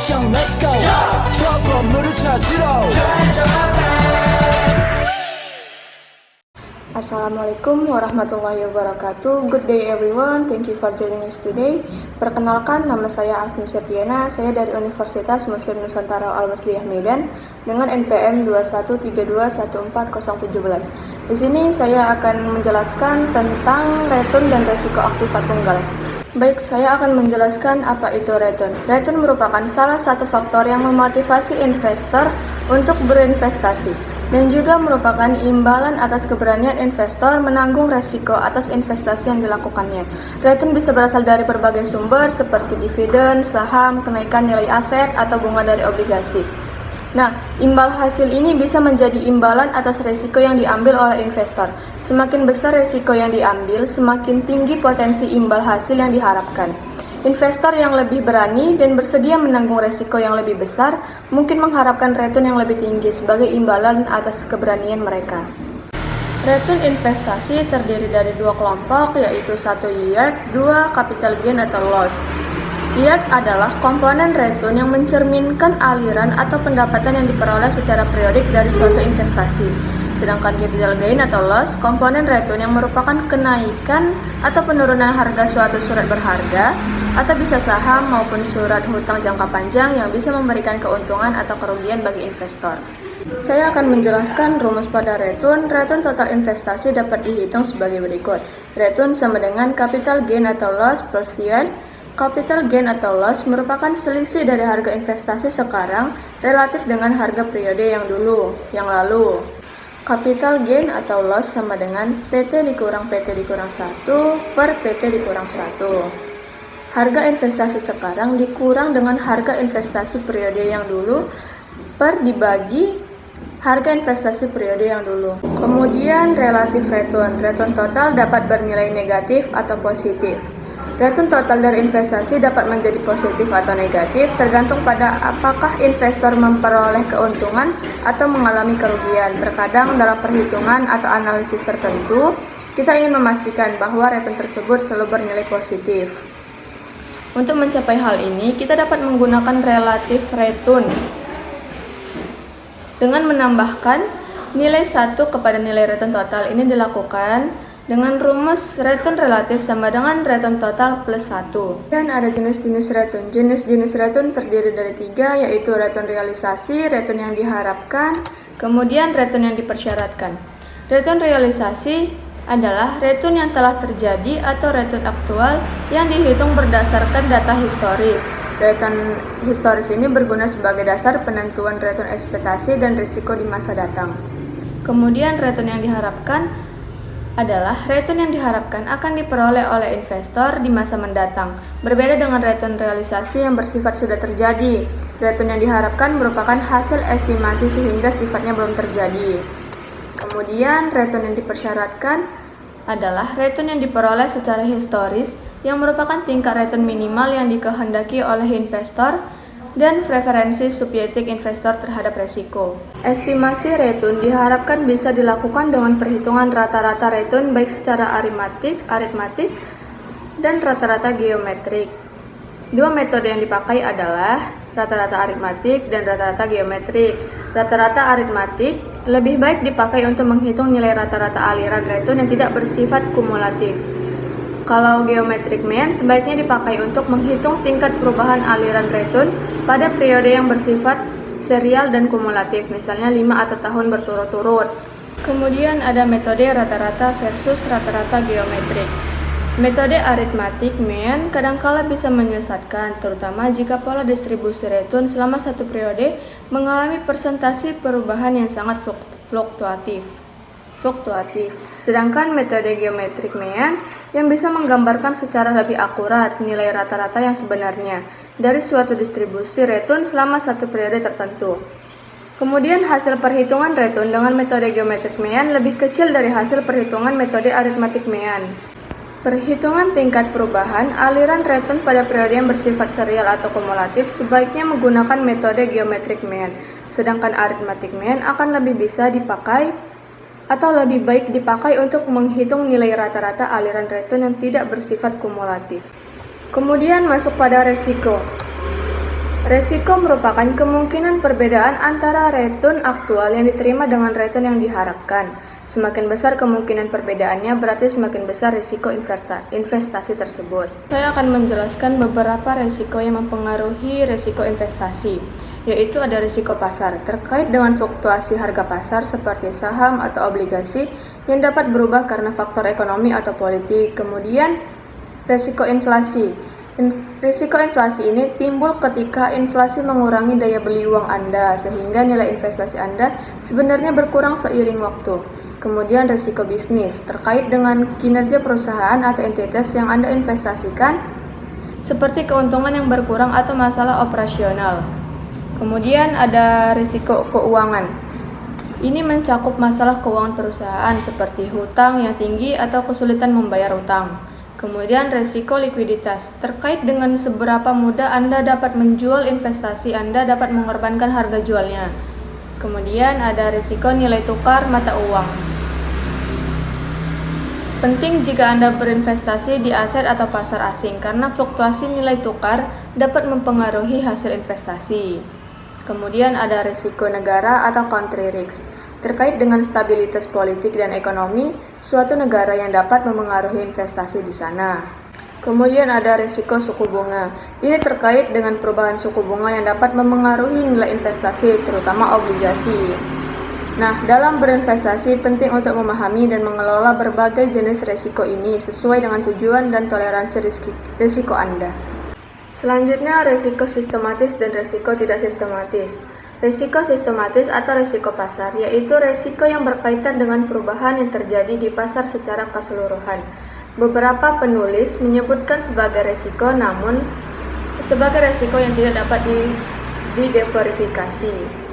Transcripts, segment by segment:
action, let's go. trouble 찾으러. Assalamualaikum warahmatullahi wabarakatuh. Good day everyone, thank you for joining us today. Perkenalkan, nama saya Asni Septiana. Saya dari Universitas Muslim Nusantara Al-Wasliyah Medan dengan NPM 213214017. Di sini saya akan menjelaskan tentang return dan resiko aktiva tunggal. Baik, saya akan menjelaskan apa itu return. Return merupakan salah satu faktor yang memotivasi investor untuk berinvestasi dan juga merupakan imbalan atas keberanian investor menanggung resiko atas investasi yang dilakukannya. Return bisa berasal dari berbagai sumber seperti dividen, saham, kenaikan nilai aset, atau bunga dari obligasi. Nah, imbal hasil ini bisa menjadi imbalan atas resiko yang diambil oleh investor. Semakin besar resiko yang diambil, semakin tinggi potensi imbal hasil yang diharapkan. Investor yang lebih berani dan bersedia menanggung resiko yang lebih besar mungkin mengharapkan return yang lebih tinggi sebagai imbalan atas keberanian mereka. Return investasi terdiri dari dua kelompok, yaitu satu yield, dua capital gain atau loss. Yield adalah komponen return yang mencerminkan aliran atau pendapatan yang diperoleh secara periodik dari suatu investasi. Sedangkan capital gain atau loss, komponen return yang merupakan kenaikan atau penurunan harga suatu surat berharga atau bisa saham maupun surat hutang jangka panjang yang bisa memberikan keuntungan atau kerugian bagi investor. Saya akan menjelaskan rumus pada return. Return total investasi dapat dihitung sebagai berikut. Return sama dengan capital gain atau loss plus yield. Capital gain atau loss merupakan selisih dari harga investasi sekarang relatif dengan harga periode yang lalu. Capital gain atau loss sama dengan PT dikurang PT dikurang 1 per PT dikurang 1. Harga investasi sekarang dikurang dengan harga investasi periode yang dulu per dibagi harga investasi periode yang dulu. Kemudian relatif return. Return total dapat bernilai negatif atau positif. Return total dari investasi dapat menjadi positif atau negatif tergantung pada apakah investor memperoleh keuntungan atau mengalami kerugian. Terkadang dalam perhitungan atau analisis tertentu, kita ingin memastikan bahwa return tersebut selalu bernilai positif. Untuk mencapai hal ini, kita dapat menggunakan relatif return dengan menambahkan nilai 1 kepada nilai return total. Ini dilakukan dengan rumus return relatif sama dengan return total plus 1. Dan ada jenis-jenis return. Jenis-jenis return terdiri dari 3, yaitu return realisasi, return yang diharapkan, kemudian return yang dipersyaratkan. Return realisasi adalah return yang telah terjadi atau return aktual yang dihitung berdasarkan data historis. Return historis ini berguna sebagai dasar penentuan return ekspektasi dan risiko di masa datang. Kemudian return yang diharapkan adalah return yang diharapkan akan diperoleh oleh investor di masa mendatang. Berbeda dengan return realisasi yang bersifat sudah terjadi. Return yang diharapkan merupakan hasil estimasi sehingga sifatnya belum terjadi. Kemudian return yang dipersyaratkan adalah return yang diperoleh secara historis yang merupakan tingkat return minimal yang dikehendaki oleh investor dan preferensi subjektif investor terhadap resiko. Estimasi return diharapkan bisa dilakukan dengan perhitungan rata-rata return baik secara aritmatik, dan rata-rata geometrik. Dua metode yang dipakai adalah rata-rata aritmatik dan rata-rata geometrik. Rata-rata aritmatik lebih baik dipakai untuk menghitung nilai rata-rata aliran return yang tidak bersifat kumulatif. Kalau geometric mean sebaiknya dipakai untuk menghitung tingkat perubahan aliran return pada periode yang bersifat serial dan kumulatif, misalnya 5 atau tahun berturut-turut. Kemudian ada metode rata-rata versus rata-rata geometrik. Metode arithmetic mean kadangkala bisa menyesatkan, terutama jika pola distribusi return selama satu periode mengalami persentase perubahan yang sangat fluktuatif. Sedangkan metode geometric mean yang bisa menggambarkan secara lebih akurat nilai rata-rata yang sebenarnya dari suatu distribusi return selama satu periode tertentu. Kemudian hasil perhitungan return dengan metode geometric mean lebih kecil dari hasil perhitungan metode arithmetic mean. Perhitungan tingkat perubahan aliran return pada periode yang bersifat serial atau kumulatif sebaiknya menggunakan metode geometric mean, sedangkan arithmetic mean akan lebih bisa dipakai atau lebih baik dipakai untuk menghitung nilai rata-rata aliran return yang tidak bersifat kumulatif. Kemudian masuk pada resiko. Resiko merupakan kemungkinan perbedaan antara return aktual yang diterima dengan return yang diharapkan. Semakin besar kemungkinan perbedaannya, berarti semakin besar risiko investasi tersebut. Saya akan menjelaskan beberapa risiko yang mempengaruhi risiko investasi, yaitu ada risiko pasar, terkait dengan fluktuasi harga pasar seperti saham atau obligasi yang dapat berubah karena faktor ekonomi atau politik. Kemudian, risiko inflasi. Risiko inflasi ini timbul ketika inflasi mengurangi daya beli uang Anda, sehingga nilai investasi Anda sebenarnya berkurang seiring waktu. Kemudian risiko bisnis, terkait dengan kinerja perusahaan atau entitas yang Anda investasikan, seperti keuntungan yang berkurang atau masalah operasional. Kemudian ada risiko keuangan. Ini mencakup masalah keuangan perusahaan seperti hutang yang tinggi atau kesulitan membayar hutang. Kemudian risiko likuiditas, terkait dengan seberapa mudah Anda dapat menjual investasi Anda dapat mengorbankan harga jualnya. Kemudian ada risiko nilai tukar mata uang. Penting jika Anda berinvestasi di aset atau pasar asing karena fluktuasi nilai tukar dapat mempengaruhi hasil investasi. Kemudian ada risiko negara atau country risk, terkait dengan stabilitas politik dan ekonomi suatu negara yang dapat memengaruhi investasi di sana. Kemudian ada risiko suku bunga. Ini terkait dengan perubahan suku bunga yang dapat memengaruhi nilai investasi, terutama obligasi. Nah, dalam berinvestasi penting untuk memahami dan mengelola berbagai jenis risiko ini sesuai dengan tujuan dan toleransi risiko Anda. Selanjutnya, risiko sistematis dan risiko tidak sistematis. Risiko sistematis atau risiko pasar, yaitu risiko yang berkaitan dengan perubahan yang terjadi di pasar secara keseluruhan. Beberapa penulis menyebutkan sebagai risiko, namun sebagai risiko yang tidak dapat dideverifikasi.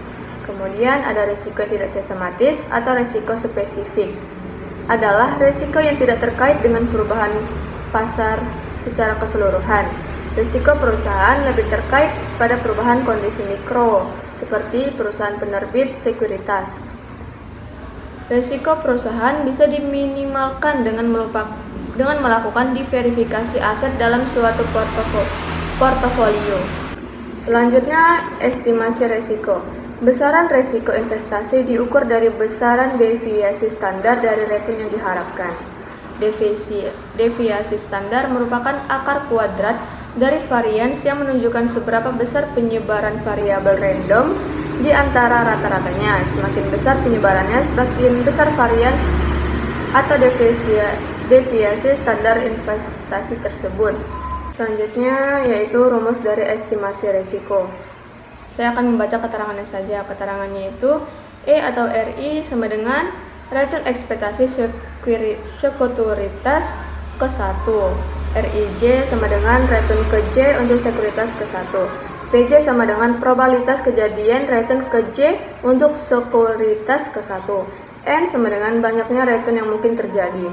Kemudian ada risiko yang tidak sistematis atau risiko spesifik. Adalah risiko yang tidak terkait dengan perubahan pasar secara keseluruhan. Risiko perusahaan lebih terkait pada perubahan kondisi mikro, seperti perusahaan penerbit sekuritas. Risiko perusahaan bisa diminimalkan dengan melakukan diverifikasi aset dalam suatu portofolio. Selanjutnya, estimasi risiko. Besaran risiko investasi diukur dari besaran deviasi standar dari return yang diharapkan. Deviasi standar merupakan akar kuadrat dari varians yang menunjukkan seberapa besar penyebaran variabel random di antara rata-ratanya. Semakin besar penyebarannya, semakin besar varians atau deviasi standar investasi tersebut. Selanjutnya yaitu rumus dari estimasi risiko. Saya akan membaca keterangannya saja. Keterangannya itu E atau RI sama dengan return ekspektasi sekuritas ke-1. RIJ sama dengan return ke J untuk sekuritas ke-1. PJ sama dengan probabilitas kejadian return ke J untuk sekuritas ke-1. N sama dengan banyaknya return yang mungkin terjadi.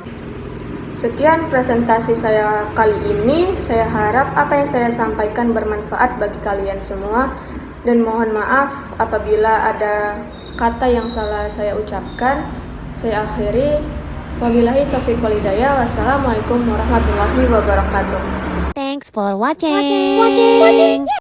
Sekian presentasi saya kali ini. Saya harap apa yang saya sampaikan bermanfaat bagi kalian semua. Dan mohon maaf apabila ada kata yang salah saya ucapkan. Saya akhiri. Wabillahi taufiq wal hidayah. Wassalamualaikum warahmatullahi wabarakatuh. Thanks for watching.